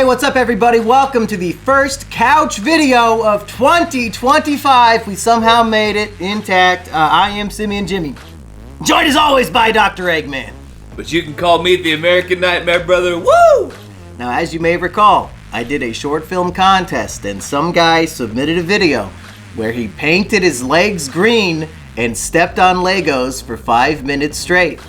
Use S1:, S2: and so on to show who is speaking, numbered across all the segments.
S1: Hey, what's up everybody? Welcome to the first couch video of 2025. We somehow made it intact. I am Simian Jimmy. Joined as always by Dr. Eggman.
S2: But you can call me the American Nightmare Brother. Woo!
S1: Now, as you may recall, I did a short film contest and some guy submitted a video where he painted his legs green and stepped on Legos for 5 minutes straight.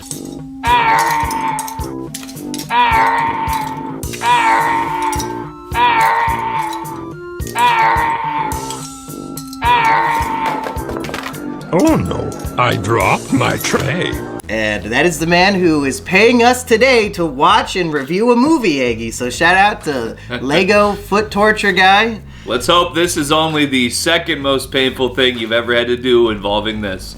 S3: Oh no, I dropped my tray.
S1: And that is the man who is paying us today to watch and review a movie, Eggy. So shout out to Lego Foot Torture Guy.
S2: Let's hope this is only the second most painful thing you've ever had to do involving this.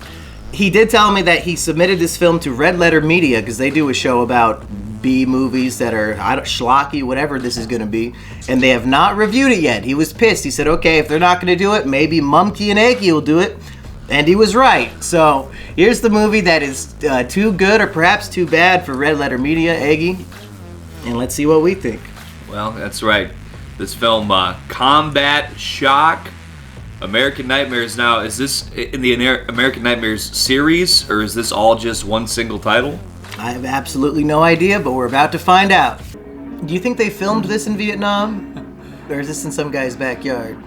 S1: He did tell me that he submitted this film to Red Letter Media because they do a show about B movies that are schlocky, whatever this is going to be, and they have not reviewed it yet. He was pissed. He said, okay, if they're not going to do it, maybe Mumkey and Eggy will do it. And he was right. So here's the movie that is too good or perhaps too bad for Red Letter Media, Eggy. And let's see what we think.
S2: Well, that's right. This film, Combat Shock, American Nightmares. Now, is this in the American Nightmares series, or is this all just one single title?
S1: I have absolutely no idea, but we're about to find out. Do you think they filmed this in Vietnam? Or is this in some guy's backyard?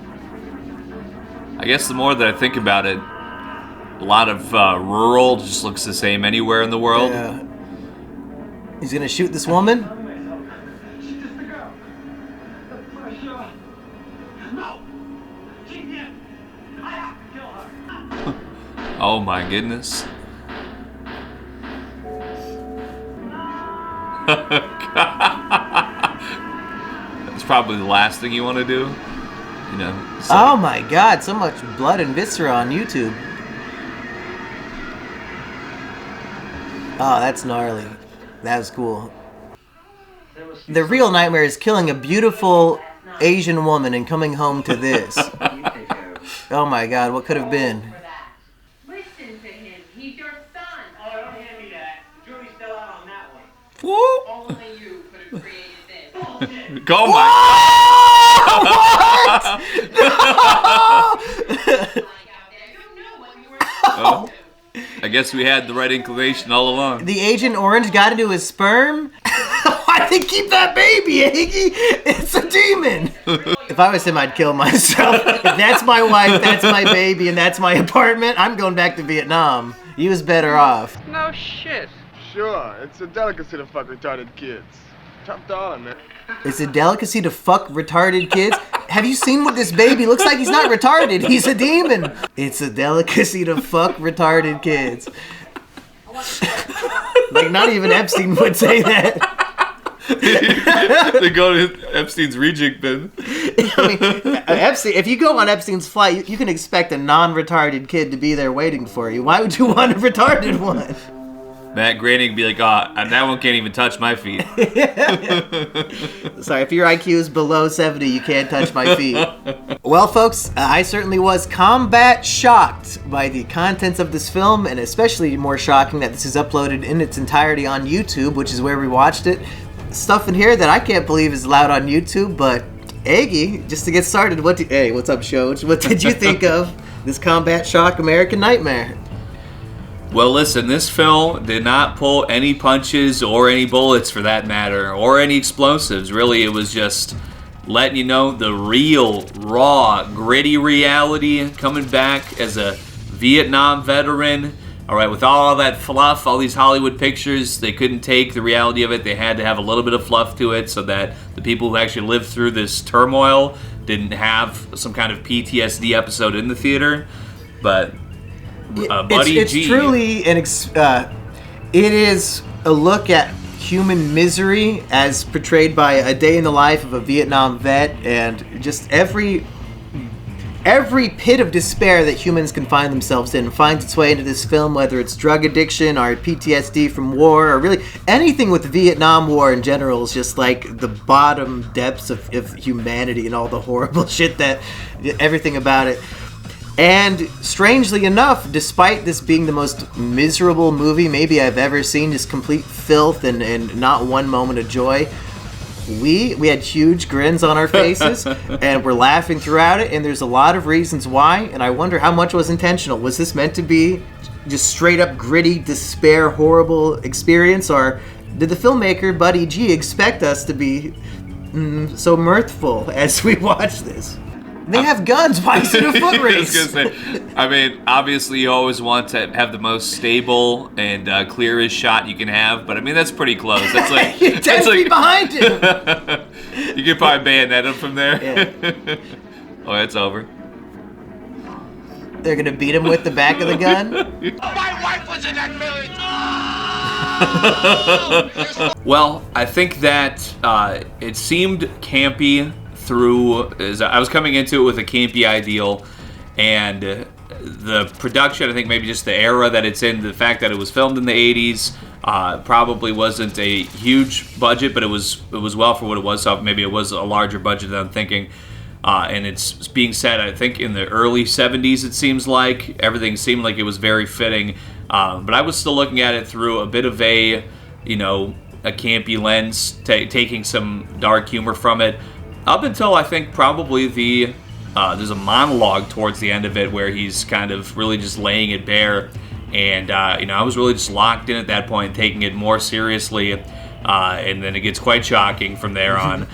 S2: I guess the more that I think about it, a lot of rural just looks the same anywhere in the world.
S1: Yeah. He's gonna shoot this woman?
S2: Oh my goodness. That's probably the last thing you want to do. You know. So.
S1: Oh my god, so much blood and viscera on YouTube. Oh, that's gnarly. That was cool. The real nightmare is killing a beautiful Asian woman and coming home to this. Oh my god, what could have been?
S4: Listen to him. He's your son. Oh, don't hand me that. Jury's still out on that one.
S2: Whoop.
S4: Only you could have created this. Bullshit.
S2: Oh my
S1: What?
S2: Oh, I guess we had the right inclination all along.
S1: The Agent Orange got into his sperm? Why'd they keep that baby, Eggy? It's a demon. If I was him, I'd kill myself. If that's my wife, that's my baby, and that's my apartment, I'm going back to Vietnam. He was better off.
S5: No shit.
S6: Sure, it's a delicacy to fuck retarded kids. Top dollar, man.
S1: It's a delicacy to fuck retarded kids? Have you seen what this baby looks like? He's not retarded. He's a demon. It's a delicacy to fuck retarded kids. Like, not even Epstein would say that.
S2: They go to Epstein's reject bin.
S1: I mean, Epstein, if you go on Epstein's flight, you can expect a non-retarded kid to be there waiting for you. Why would you want a retarded one?
S2: Matt Groening would be like, oh, that one can't even touch my feet.
S1: Sorry, if your IQ is below 70, you can't touch my feet. Well, folks, I certainly was combat shocked by the contents of this film, and especially more shocking that this is uploaded in its entirety on YouTube, which is where we watched it. Stuff in here that I can't believe is allowed on YouTube, but Eggy, just to get started, hey, what's up, Shoj? What did you think of this Combat Shock American Nightmare?
S2: Well, listen, this film did not pull any punches or any bullets for that matter, or any explosives. Really, it was just letting you know the real, raw, gritty reality, coming back as a Vietnam veteran. All right, with all that fluff, all these Hollywood pictures, they couldn't take the reality of it. They had to have a little bit of fluff to it so that the people who actually lived through this turmoil didn't have some kind of PTSD episode in the theater. But Buddy
S1: it's
S2: G.
S1: truly it is a look at human misery as portrayed by a day in the life of a Vietnam vet, and just every pit of despair that humans can find themselves in finds its way into this film, whether it's drug addiction or PTSD from war, or really anything with the Vietnam War in general is just like the bottom depths of humanity and all the horrible shit that everything about it. And strangely enough, despite this being the most miserable movie maybe I've ever seen, just complete filth and not one moment of joy, we had huge grins on our faces, and we're laughing throughout it, and there's a lot of reasons why, and I wonder how much was intentional. Was this meant to be just straight up gritty, despair, horrible experience, or did the filmmaker, Buddy G, expect us to be so mirthful as we watch this? They have guns. Why is it a foot race?
S2: I was gonna say, I mean, obviously you always want to have the most stable and clearest shot you can have, but I mean that's pretty close. That's like
S1: You're 10 feet behind him.
S2: You could probably bayonet him from there.
S1: Yeah.
S2: Oh, it's over.
S1: They're gonna beat him with the back of the gun.
S6: My wife was in that village!
S2: Well, I think that it seemed campy as I was coming into it with a campy ideal, and the production, I think maybe just the era that it's in, the fact that it was filmed in the 80s, probably wasn't a huge budget, but it was well for what it was, so maybe it was a larger budget than I'm thinking. And it's being set, I think, in the early 70s, it seems like. Everything seemed like it was very fitting, but I was still looking at it through a bit of a campy lens, taking some dark humor from it. Up until I think probably there's a monologue towards the end of it where he's kind of really just laying it bare, and I was really just locked in at that point, taking it more seriously, and then it gets quite shocking from there on.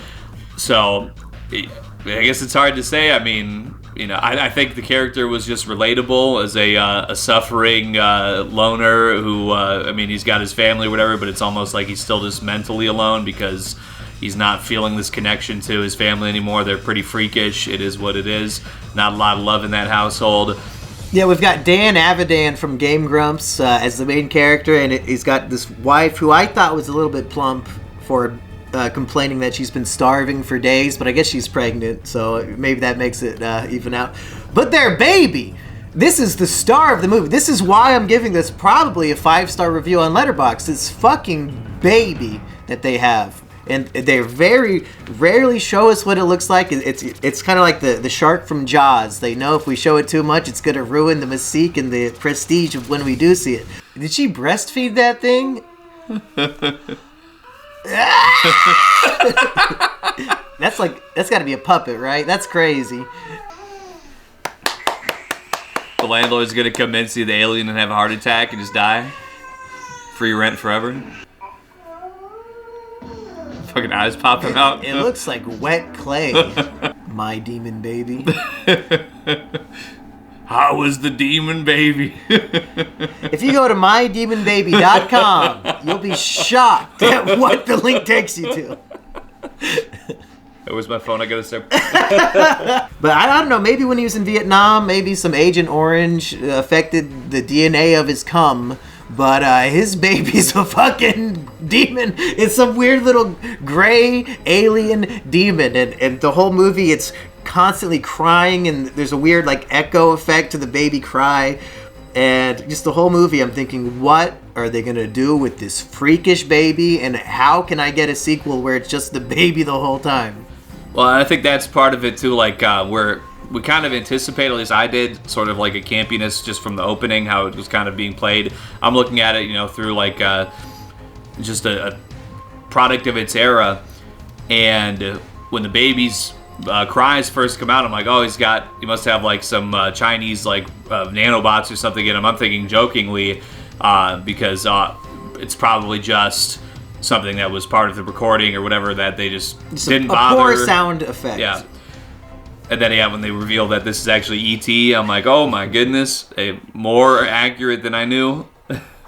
S2: So I guess it's hard to say. I mean, I think the character was just relatable as a suffering loner who, he's got his family or whatever, but it's almost like he's still just mentally alone because he's not feeling this connection to his family anymore. They're pretty freakish. It is what it is. Not a lot of love in that household.
S1: Yeah, we've got Dan Avidan from Game Grumps as the main character, and he's got this wife who I thought was a little bit plump for complaining that she's been starving for days, but I guess she's pregnant, so maybe that makes it even out. But their baby! This is the star of the movie. This is why I'm giving this probably a 5-star review on Letterboxd. This fucking baby that they have. And they very rarely show us what it looks like. It's kind of like the shark from Jaws. They know if we show it too much, it's going to ruin the mystique and the prestige of when we do see it. Did she breastfeed that thing? That's got to be a puppet, right? That's crazy.
S2: The landlord's going to come in, see the alien, and have a heart attack and just die? Free rent forever? Fucking eyes popping out.
S1: It looks like wet clay. My demon baby.
S2: How was the demon baby?
S1: If you go to mydemonbaby.com, you'll be shocked at what the link takes you to.
S2: Where's my phone? I gotta start.
S1: But I don't know, maybe when he was in Vietnam, maybe some Agent Orange affected the DNA of his cum. But his baby's a fucking demon. It's some weird little gray alien demon. And the whole movie, it's constantly crying. And there's a weird echo effect to the baby cry. And just the whole movie, I'm thinking, what are they going to do with this freakish baby? And how can I get a sequel where it's just the baby the whole time?
S2: Well, I think that's part of it, too. Where we kind of anticipate, at least I did, sort of like a campiness just from the opening, how it was kind of being played. I'm looking at it, through just a product of its era. And when the baby's cries first come out, I'm like, oh, he must have some Chinese nanobots or something in him. I'm thinking jokingly because it's probably just something that was part of the recording or whatever that they just didn't bother.
S1: A poor sound effect.
S2: Yeah. And then, when they reveal that this is actually E.T., I'm like, oh my goodness, more accurate than I knew.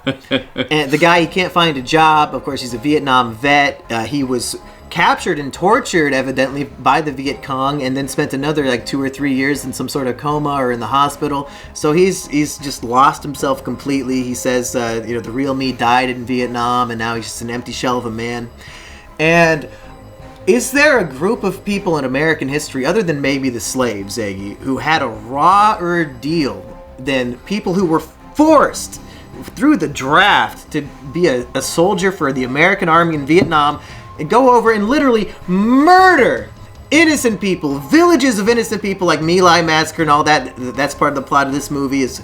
S1: And the guy, he can't find a job. Of course, he's a Vietnam vet. He was captured and tortured, evidently, by the Viet Cong, and then spent another 2 or 3 years in some sort of coma or in the hospital. So he's just lost himself completely. He says, the real me died in Vietnam, and now he's just an empty shell of a man. And is there a group of people in American history, other than maybe the slaves, Eggy, who had a rawer deal than people who were forced through the draft to be a soldier for the American Army in Vietnam and go over and literally murder innocent people, villages of innocent people, like My Lai Massacre and all that? That's part of the plot of this movie. Is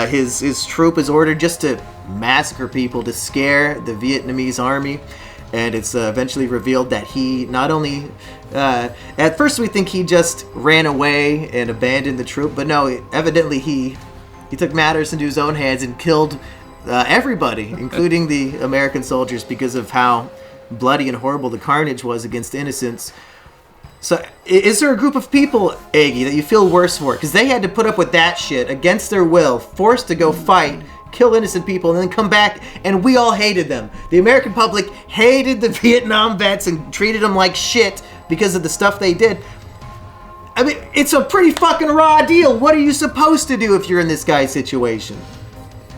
S1: his troop is ordered just to massacre people to scare the Vietnamese army. and it's eventually revealed that he not only at first we think he just ran away and abandoned the troop, but no, evidently he took matters into his own hands and killed everybody, including the American soldiers, because of how bloody and horrible the carnage was against innocents. So is there a group of people, Eggy, that you feel worse for? Because they had to put up with that shit against their will, forced to go fight, kill innocent people, and then come back, and we all hated them. The American public hated the Vietnam vets and treated them like shit because of the stuff they did. I mean, it's a pretty fucking raw deal. What are you supposed to do if you're in this guy's situation?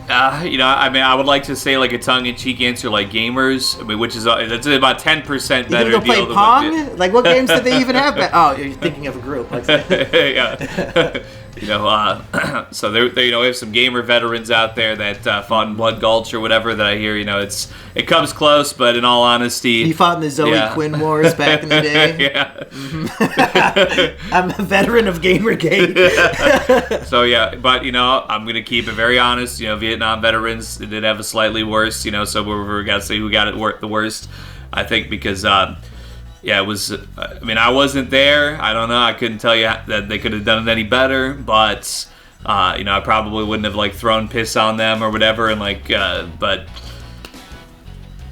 S2: I would like to say like a tongue-in-cheek answer like gamers, which is that's about 10% better
S1: You gonna
S2: deal
S1: play
S2: than
S1: Pong? Like, what games did they even have? Oh, you're thinking of a group. Like,
S2: yeah. So they we have some gamer veterans out there that fought in Blood Gulch or whatever that I hear, it comes close, but in all honesty...
S1: You fought in the Zoe Quinn Wars back in the day?
S2: Yeah.
S1: Mm-hmm. I'm a veteran of Gamergate.
S2: So, yeah, but, I'm going to keep it very honest. Vietnam veterans did have a slightly worse, so we're got to say who got it the worst, I think, because... it was, I wasn't there. I don't know. I couldn't tell you that they could have done it any better, but, I probably wouldn't have, thrown piss on them or whatever, and, but,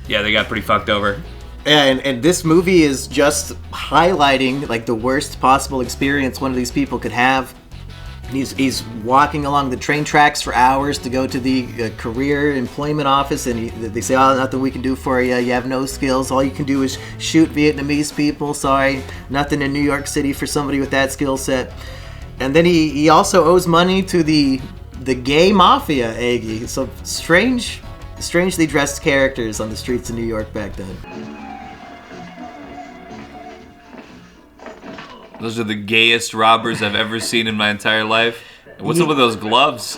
S2: yeah, they got pretty fucked over.
S1: Yeah, and this movie is just highlighting, the worst possible experience one of these people could have. He's walking along the train tracks for hours to go to the career employment office, and they say, oh, nothing we can do for you. You have no skills. All you can do is shoot Vietnamese people. Sorry, nothing in New York City for somebody with that skill set. And then he also owes money to the gay mafia, Eggy. So strangely dressed characters on the streets of New York back then.
S2: Those are the gayest robbers I've ever seen in my entire life. What's up with those gloves?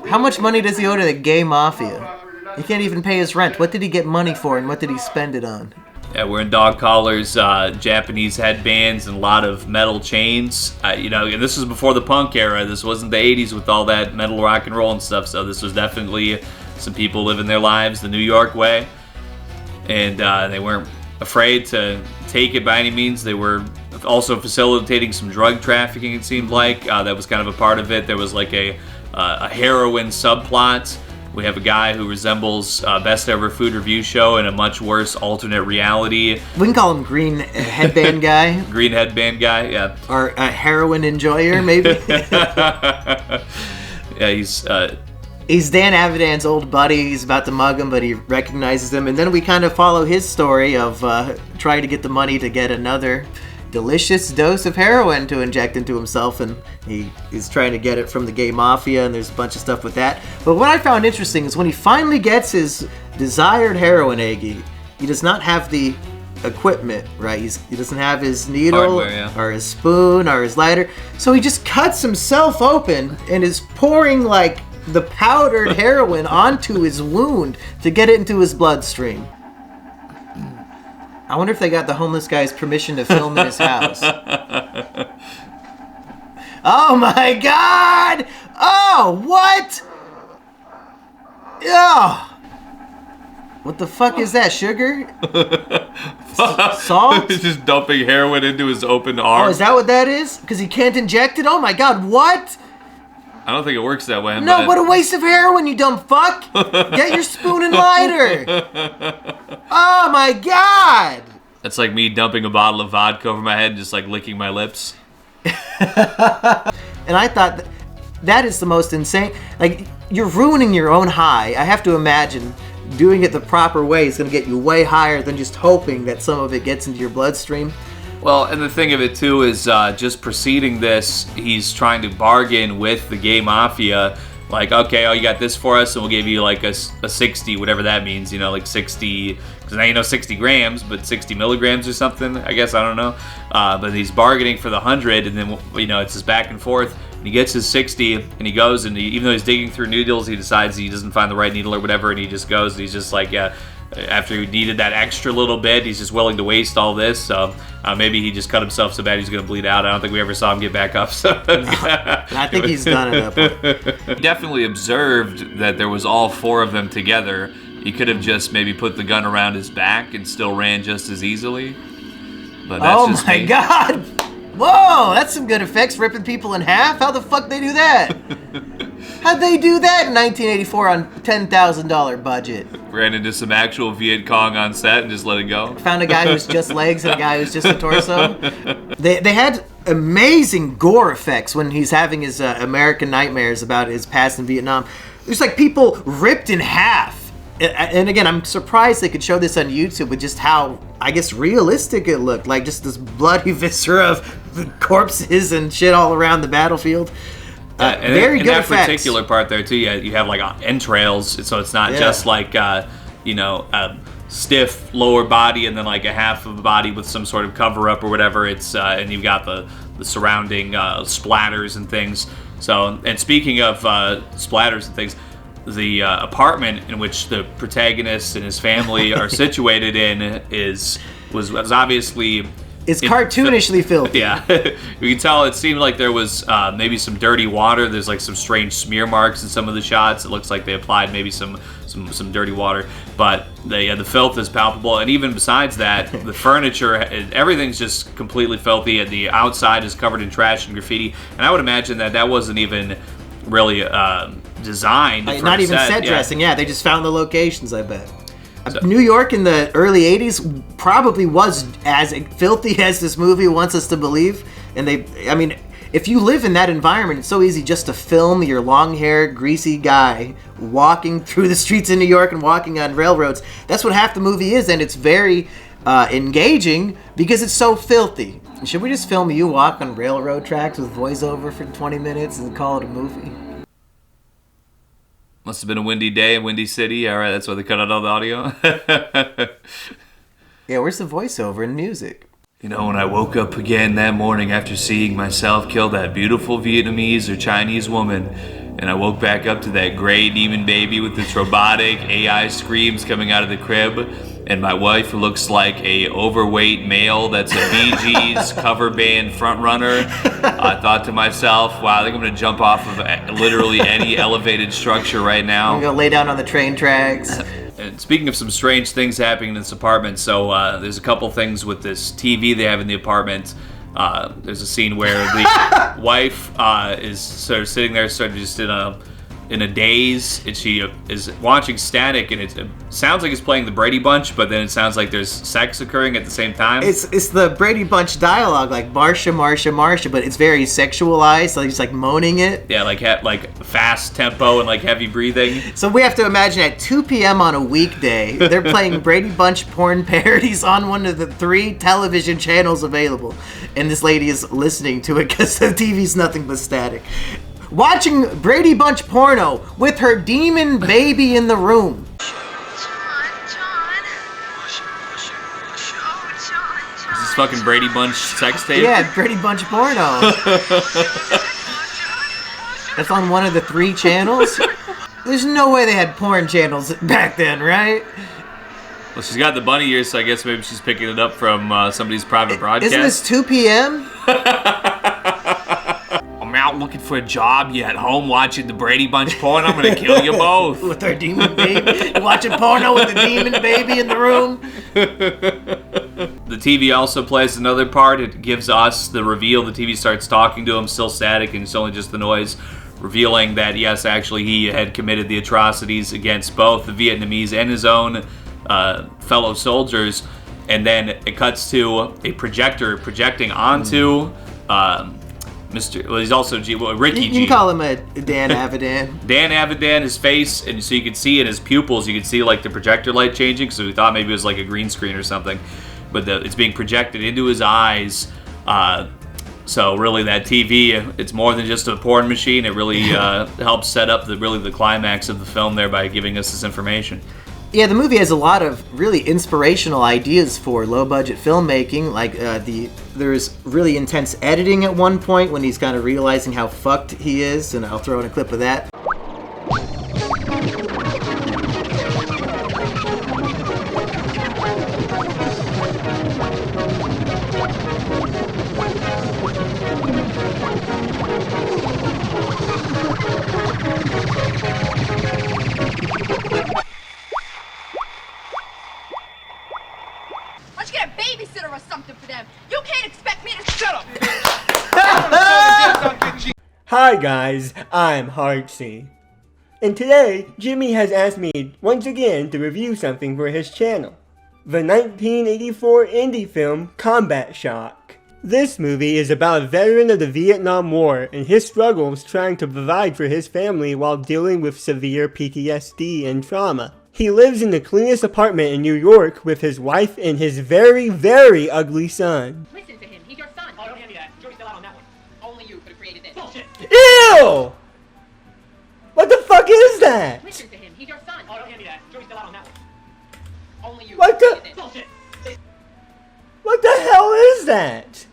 S1: How much money does he owe to the gay mafia? He can't even pay his rent. What did he get money for, and what did he spend it on?
S2: Yeah, wearing dog collars, Japanese headbands, and a lot of metal chains. And this was before the punk era. This wasn't the 80s with all that metal rock and roll and stuff, so this was definitely some people living their lives the New York way. And they weren't afraid to take it by any means. They were also facilitating some drug trafficking, it seemed like. That was kind of a part of it. There was a heroin subplot. We have a guy who resembles Best Ever Food Review Show in a much worse alternate reality. We
S1: can call him Green Headband Guy.
S2: Green Headband Guy, yeah.
S1: Or a heroin enjoyer, maybe.
S2: Yeah,
S1: He's Dan Avidan's old buddy. He's about to mug him, but he recognizes him. And then we kind of follow his story of trying to get the money to get another delicious dose of heroin to inject into himself, and he's trying to get it from the gay mafia, and there's a bunch of stuff with that. But what I found interesting is when he finally gets his desired heroin, Eggy, he does not have the equipment, right? He doesn't have his needle, or his spoon, or his lighter, so he just cuts himself open and is pouring the powdered heroin onto his wound to get it into his bloodstream. I wonder if they got the homeless guy's permission to film in his house. Oh my god! Oh, what? Oh. What the fuck is that, sugar? Salt?
S2: He's just dumping heroin into his open arm.
S1: Oh, is that what that is? Because he can't inject it? Oh my god, what?
S2: I don't think it works that way.
S1: No, what a waste of heroin, you dumb fuck! Get your spoon and lighter! Oh my god!
S2: That's like me dumping a bottle of vodka over my head and just licking my lips.
S1: And I thought that is the most insane. You're ruining your own high. I have to imagine doing it the proper way is going to get you way higher than just hoping that some of it gets into your bloodstream.
S2: Well, and the thing of it, too, is just preceding this, he's trying to bargain with the gay mafia. Okay, oh, you got this for us, and we'll give you, a 60, whatever that means, 60, because now 60 grams, but 60 milligrams or something, I guess, I don't know. But he's bargaining for the 100, and then, it's just back and forth. And he gets his 60, and he goes, and even though he's digging through needles, he decides he doesn't find the right needle or whatever, and he just goes, and he's just yeah. After he needed that extra little bit, he's just willing to waste all this. So maybe he just cut himself so bad he's going to bleed out. I don't think we ever saw him get back up. So
S1: I think he's done at that point.
S2: He definitely observed that there was all four of them together. he could have just maybe put the gun around his back and still ran just as easily. But that's
S1: Oh
S2: just
S1: my
S2: me.
S1: god! Whoa, that's some good effects, ripping people in half. How the fuck they do that? How'd they do that in 1984 on $10,000 budget?
S2: Ran into some actual Viet Cong on set and just let it go.
S1: Found a guy who's just legs and a guy who's just a torso. They had amazing gore effects when he's having his American nightmares about his past in Vietnam. There's like people ripped in half. And again, I'm surprised they could show this on YouTube with just how, I guess, realistic it looked. Like just this bloody viscera of the corpses and shit all around the battlefield.
S2: And
S1: very
S2: in
S1: good
S2: that
S1: effects.
S2: particular part there too, you have like entrails, so it's not just like a stiff lower body and then like a half of the body with some sort of cover up or whatever. It's and you've got the surrounding splatters and things. So, and speaking of splatters and things, the apartment in which the protagonist and his family are situated in was obviously.
S1: It's cartoonishly filthy.
S2: Yeah, you can tell it seemed like there was maybe some dirty water. There's like some strange smear marks in some of the shots. It looks like they applied maybe some dirty water, but the filth is palpable. And even besides that, the furniture, everything's just completely filthy. And the outside is covered in trash and graffiti. And I would imagine that wasn't even really designed.
S1: Like,
S2: for
S1: not
S2: a
S1: even set
S2: yeah.
S1: dressing. Yeah, they just found the locations, I bet. New York in the early 80s probably was as filthy as this movie wants us to believe. And if you live in that environment, it's so easy just to film your long-haired, greasy guy walking through the streets in New York and walking on railroads. That's what half the movie is, and it's very engaging because it's so filthy. Should we just film you walk on railroad tracks with voiceover for 20 minutes and call it a movie?
S2: Must have been a windy day in Windy City. All right, that's why they cut out all the audio.
S1: Yeah, where's the voiceover and music?
S2: You know, when I woke up again that morning after seeing myself kill that beautiful Vietnamese or Chinese woman, and I woke back up to that gray demon baby with its robotic AI screams coming out of the crib, and my wife who looks like a overweight male that's a Bee Gees cover band frontrunner, I thought to myself, wow, I think I'm going to jump off of literally any elevated structure right now.
S1: I'm going to lay down on the train tracks.
S2: And speaking of some strange things happening in this apartment, so there's a couple things with this TV they have in the apartment. There's a scene where the wife is sort of sitting there, sort of just in a daze, and she is watching static, and it sounds like it's playing the Brady Bunch, but then it sounds like there's sex occurring at the same time.
S1: It's the Brady Bunch dialogue, like Marsha, Marsha, Marsha, but it's very sexualized, so he's like moaning it.
S2: Yeah, like fast tempo and like heavy breathing.
S1: So we have to imagine at 2 p.m. on a weekday, they're playing Brady Bunch porn parodies on one of the 3 television channels available, and this lady is listening to it because the TV's nothing but static. Watching Brady Bunch porno with her demon baby in the room.
S2: Is this fucking Brady Bunch sex tape?
S1: Yeah, Brady Bunch porno. That's on one of the 3 channels. There's no way they had porn channels back then, right?
S2: Well, she's got the bunny ears, so I guess maybe she's picking it up from somebody's private broadcast.
S1: Isn't this 2 p.m.?
S2: I'm out looking for a job. You at home watching the Brady Bunch porn? I'm gonna kill you both.
S1: With our demon baby? Watching porno with the demon baby in the room?
S2: The TV also plays another part. It gives us the reveal. The TV starts talking to him, still static, and it's only just the noise, revealing that, yes, actually he had committed the atrocities against both the Vietnamese and his own fellow soldiers. And then it cuts to a projector projecting onto he's also Ricky G.
S1: You can call him a Dan Avidan.
S2: Dan Avidan, his face, and so you could see in his pupils, you could see like the projector light changing, so we thought maybe it was like a green screen or something. But it's being projected into his eyes. So really that TV, it's more than just a porn machine. It really helps set up the climax of the film there by giving us this information.
S1: Yeah, the movie has a lot of really inspirational ideas for low-budget filmmaking. Like there's really intense editing at one point when he's kind of realizing how fucked he is, and I'll throw in a clip of that.
S5: Hi guys, I'm Hartsy. And today, Jimmy has asked me once again to review something for his channel. The 1984 indie film Combat Shock. This movie is about a veteran of the Vietnam War and his struggles trying to provide for his family while dealing with severe PTSD and trauma. He lives in the cleanest apartment in New York with his wife and his very, very ugly son.
S4: Listen to him. He's your son. Oh, don't hand me that. Jury's still out on that one. Only you could have created this. Bullshit.
S5: Ew! What the fuck is that?
S4: Listen to him. He's your son. Oh, don't hand me that. Jury's still out on that one. Only you
S5: What
S4: could have
S5: the-
S4: created this. Bullshit.
S5: What the hell is that?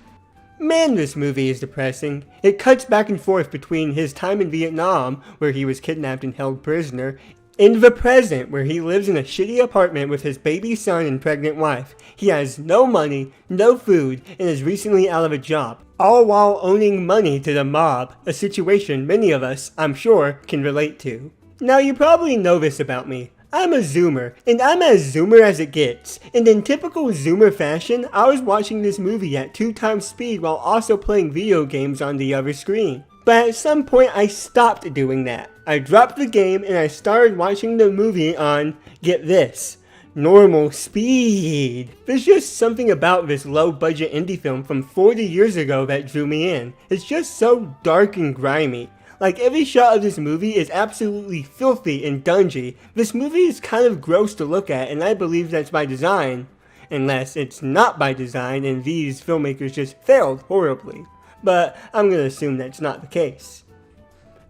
S5: Man, this movie is depressing. It cuts back and forth between his time in Vietnam, where he was kidnapped and held prisoner, in the present, where he lives in a shitty apartment with his baby son and pregnant wife. He has no money, no food, and is recently out of a job, all while owning money to the mob, a situation many of us, I'm sure, can relate to. Now you probably know this about me. I'm a zoomer, and I'm as zoomer as it gets. And in typical zoomer fashion, I was watching this movie at 2 times speed while also playing video games on the other screen. But at some point I stopped doing that. I dropped the game and I started watching the movie on, get this, normal speed. There's just something about this low budget indie film from 40 years ago that drew me in. It's just so dark and grimy. Like, every shot of this movie is absolutely filthy and dungy. This movie is kind of gross to look at, and I believe that's by design. Unless it's not by design and these filmmakers just failed horribly. But I'm gonna assume that's not the case.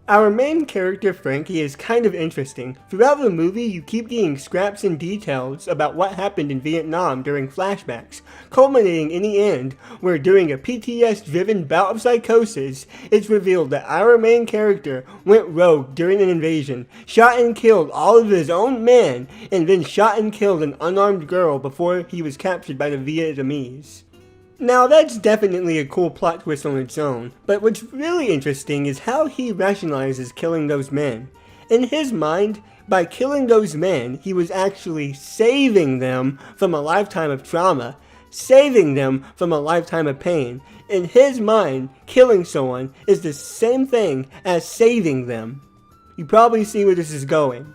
S5: Our main character, Frankie, is kind of interesting. Throughout the movie, you keep getting scraps and details about what happened in Vietnam during flashbacks, culminating in the end, where during a PTS-driven bout of psychosis, it's revealed that our main character went rogue during an invasion, shot and killed all of his own men, and then shot and killed an unarmed girl before he was captured by the Vietnamese. Now that's definitely a cool plot twist on its own, but what's really interesting is how he rationalizes killing those men. In his mind, by killing those men, he was actually saving them from a lifetime of trauma, saving them from a lifetime of pain. In his mind, killing someone is the same thing as saving them. You probably see where this is going.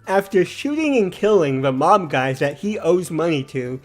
S5: After shooting and killing the mob guys that he owes money to,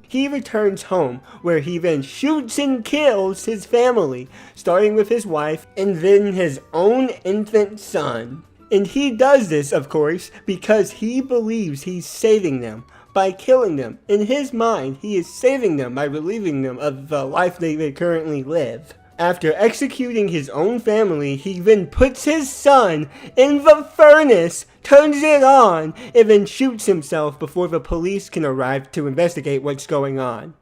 S5: he returns home, where he then shoots and kills his family, starting with his wife and then his own infant son. And he does this, of course, because he believes he's saving them. By killing them. In his mind, he is saving them by relieving them of the life they currently live. After executing his own family, he then puts his son in the furnace, turns it on, and then shoots himself before the police can arrive to investigate what's going on.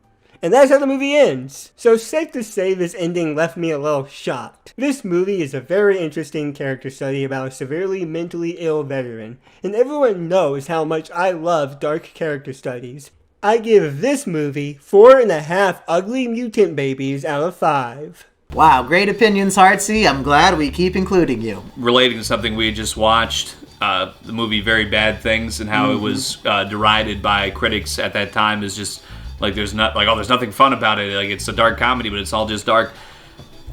S5: And that's how the movie ends. So safe to say this ending left me a little shocked. This movie is a very interesting character study about a severely mentally ill veteran, and everyone knows how much I love dark character studies. I give this movie 4.5 ugly mutant babies out of 5.
S1: Wow, great opinions, Hartsy. I'm glad we keep including you.
S2: Relating to something we just watched, the movie Very Bad Things, and how it was derided by critics at that time is just... Like, there's nothing fun about it. Like, it's a dark comedy, but it's all just dark.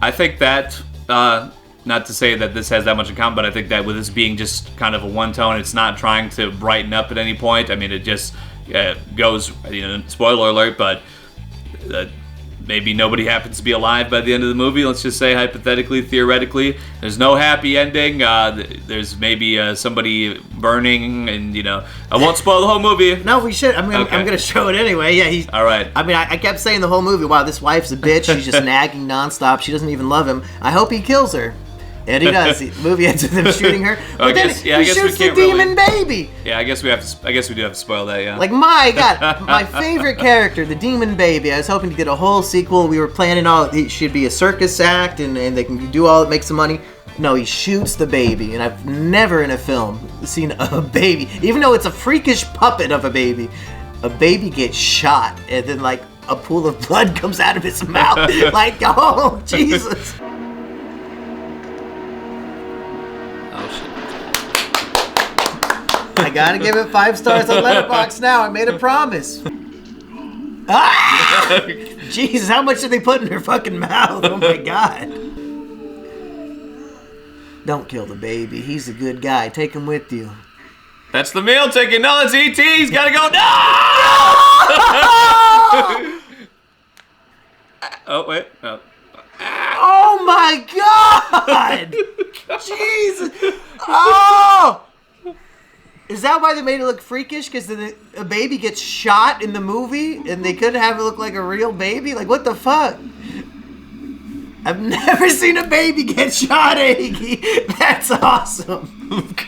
S2: I think that, not to say that this has that much in common, but I think that with this being just kind of a one-tone, it's not trying to brighten up at any point. I mean, it just goes, spoiler alert, but maybe nobody happens to be alive by the end of the movie. Let's just say, hypothetically, theoretically. There's no happy ending. There's maybe somebody burning, and, I won't spoil the whole movie.
S1: No, we should. I'm going to show it anyway. Yeah, he's...
S2: All right.
S1: I mean, I kept saying the whole movie, wow, this wife's a bitch. She's just nagging nonstop. She doesn't even love him. I hope he kills her. And he does. The movie ends with him shooting her. But then he shoots the demon baby.
S2: Yeah, I guess we do have to spoil that. Yeah.
S1: Like, my God, my favorite character, the demon baby. I was hoping to get a whole sequel. We were planning it should be a circus act, and they can do all it, make some money. No, he shoots the baby, and I've never in a film seen a baby, even though it's a freakish puppet of a baby gets shot, and then like a pool of blood comes out of his mouth. Like, oh Jesus. I gotta give it 5 stars on Letterboxd now. I made a promise. Ah! Jesus, how much did they put in her fucking mouth? Oh my god. Don't kill the baby. He's a good guy. Take him with you.
S2: That's the meal ticket. No, it's E.T. He's gotta go. No! Oh, wait. Oh.
S1: Oh my god! Jesus! Oh! Is that why they made it look freakish? Because a baby gets shot in the movie and they couldn't have it look like a real baby? Like, what the fuck? I've never seen a baby get shot, Eggy. That's awesome.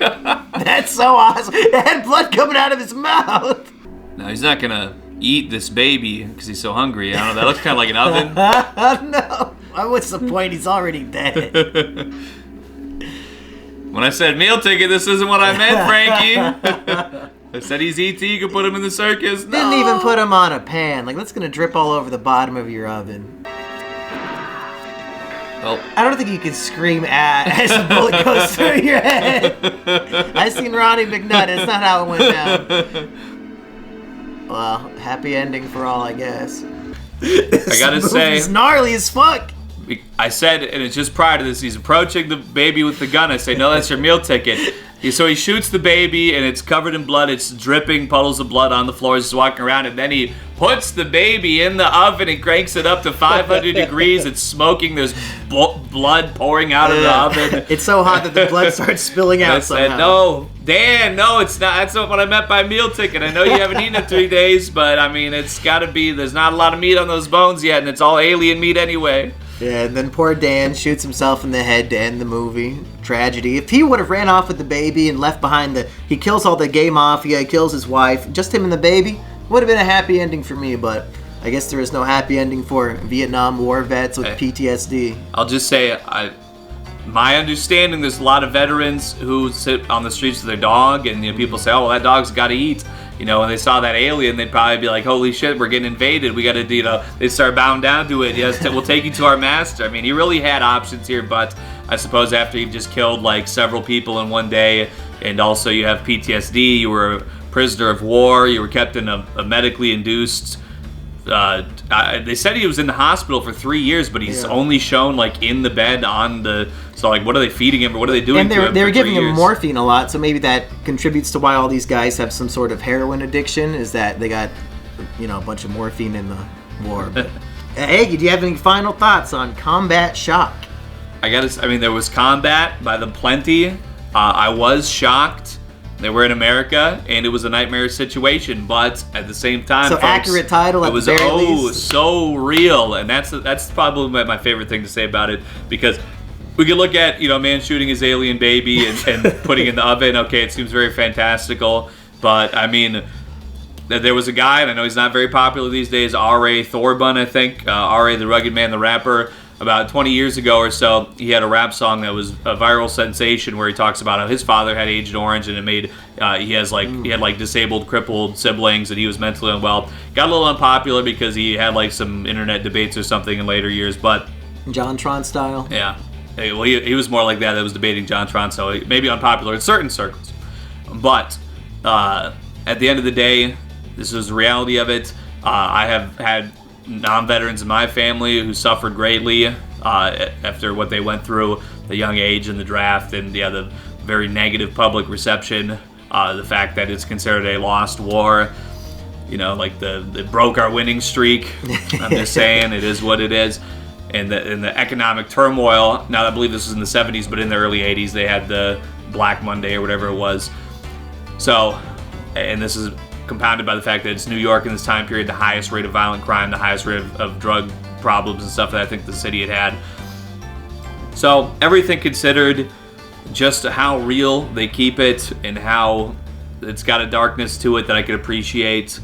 S1: That's so awesome. It had blood coming out of his mouth.
S2: No, he's not gonna eat this baby because he's so hungry. I don't know. That looks kind of like an oven.
S1: No. What's the point? He's already dead.
S2: When I said meal ticket, this isn't what I meant, Frankie. I said he's E.T. You can put him in the circus. No.
S1: Didn't even put him on a pan. Like, that's gonna drip all over the bottom of your oven.
S2: Well,
S1: I don't think you can scream as a bullet goes through your head. I seen Ronnie McNutt. It's not how it went down. Well, happy ending for all, I guess.
S2: I gotta say,
S1: it's gnarly as fuck.
S2: I said, and it's just prior to this, he's approaching the baby with the gun. I say, no, that's your meal ticket. So he shoots the baby, and it's covered in blood. It's dripping puddles of blood on the floor. He's just walking around, and then he puts the baby in the oven and cranks it up to 500 degrees. It's smoking. There's blood pouring out of the oven.
S1: It's so hot that the blood starts spilling out
S2: I said,
S1: somehow.
S2: no, Dan, no, it's not. That's not what I meant by meal ticket. I know you haven't eaten in 3 days, but, I mean, it's got to be, there's not a lot of meat on those bones yet, and it's all alien meat anyway.
S1: Yeah, and then poor Dan shoots himself in the head to end the movie. Tragedy. If he would have ran off with the baby and left behind he kills all the gay mafia, he kills his wife, just him and the baby, would have been a happy ending for me, but I guess there is no happy ending for Vietnam War vets with PTSD.
S2: I'll just say, my understanding, there's a lot of veterans who sit on the streets with their dog, and people say, oh, well, that dog's got to eat. When they saw that alien, they'd probably be like, holy shit, we're getting invaded. We got to, they'd start bowing down to it. Yes, we'll take you to our master. I mean, he really had options here, but I suppose after you've just killed, like, several people in one day, and also you have PTSD, you were a prisoner of war, you were kept in a medically induced... they said he was in the hospital for 3 years, but he's only shown, like, in the bed on the... So, like, what are they feeding him, or what are they doing to him?
S1: And they were
S2: for
S1: giving
S2: 3
S1: him
S2: years?
S1: morphine a lot, so maybe that contributes to why all these guys have some sort of heroin addiction, is that they got, a bunch of morphine in the war. But, Eggy, do you have any final thoughts on Combat Shock?
S2: There was combat by the plenty. I was shocked. They were in America, and it was a nightmare situation, but at the same time,
S1: so
S2: folks,
S1: accurate title.
S2: It was so real, and that's probably my favorite thing to say about it, because we could look at a man shooting his alien baby and putting it in the oven. Okay, it seems very fantastical, but I mean, there was a guy, and I know he's not very popular these days, R.A. Thorburn, I think, R.A. the Rugged Man, the rapper. About 20 years ago or so, he had a rap song that was a viral sensation where he talks about how his father had Agent Orange, and it made he had disabled, crippled siblings, and he was mentally unwell. Got a little unpopular because he had like some internet debates or something in later years, but
S1: JonTron style.
S2: Yeah, well, he was more like that. That was debating JonTron, so maybe unpopular in certain circles. But at the end of the day, this is the reality of it. I have had non-veterans in my family who suffered greatly after what they went through, the young age in the draft, and the very negative public reception, the fact that it's considered a lost war, like it broke our winning streak. I'm just saying, it is what it is. And the economic turmoil, now I believe this was in the 70s, but in the early 80s they had the Black Monday or whatever it was. So, and this is compounded by the fact that it's New York in this time period, the highest rate of violent crime, the highest rate of drug problems and stuff that I think the city had. So everything considered, just how real they keep it and how it's got a darkness to it that I could appreciate.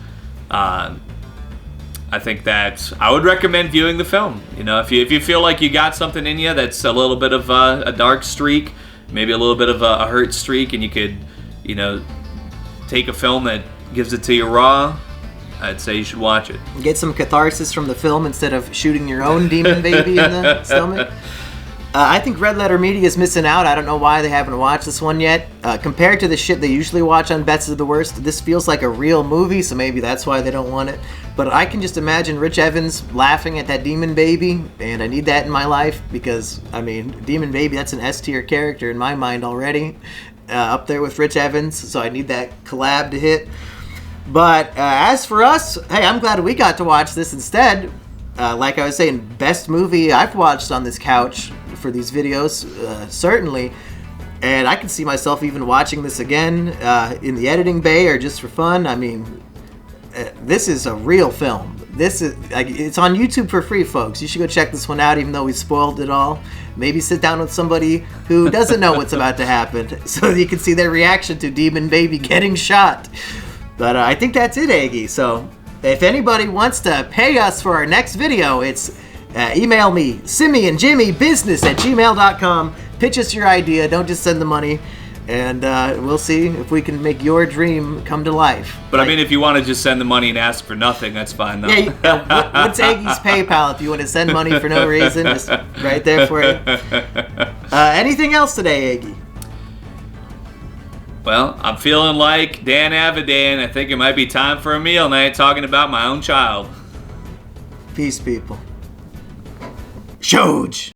S2: I think that I would recommend viewing the film. If you feel like you got something in you that's a little bit of a dark streak, maybe a little bit of a hurt streak, and you could, take a film that gives it to you raw, I'd say you should watch it.
S1: Get some catharsis from the film instead of shooting your own demon baby in the stomach. I think Red Letter Media is missing out. I don't know why they haven't watched this one yet. Compared to the shit they usually watch on Best of the Worst, this feels like a real movie, so maybe that's why they don't want it. But I can just imagine Rich Evans laughing at that demon baby, and I need that in my life because, I mean, Demon Baby, that's an S-tier character in my mind already, up there with Rich Evans, so I need that collab to hit. But as for us, hey, I'm glad we got to watch this instead. Like I was saying, best movie I've watched on this couch for these videos, certainly. And I can see myself even watching this again in the editing bay or just for fun. I mean, this is a real film. This is it's on YouTube for free, folks. You should go check this one out, even though we spoiled it all. Maybe sit down with somebody who doesn't know what's about to happen so you can see their reaction to Demon Baby getting shot. But I think that's it, Eggy. So if anybody wants to pay us for our next video, it's email me, simianjimmybusiness@gmail.com. Pitch us your idea. Don't just send the money. And we'll see if we can make your dream come to life.
S2: But I mean, if you want to just send the money and ask for nothing, that's fine, though.
S1: Yeah, what's Eggy's PayPal if you want to send money for no reason? Just right there for you. Anything else today, Eggy?
S2: Well, I'm feeling like Dan Avidan. I think it might be time for a meal night talking about my own child.
S1: Peace, people. Shoj!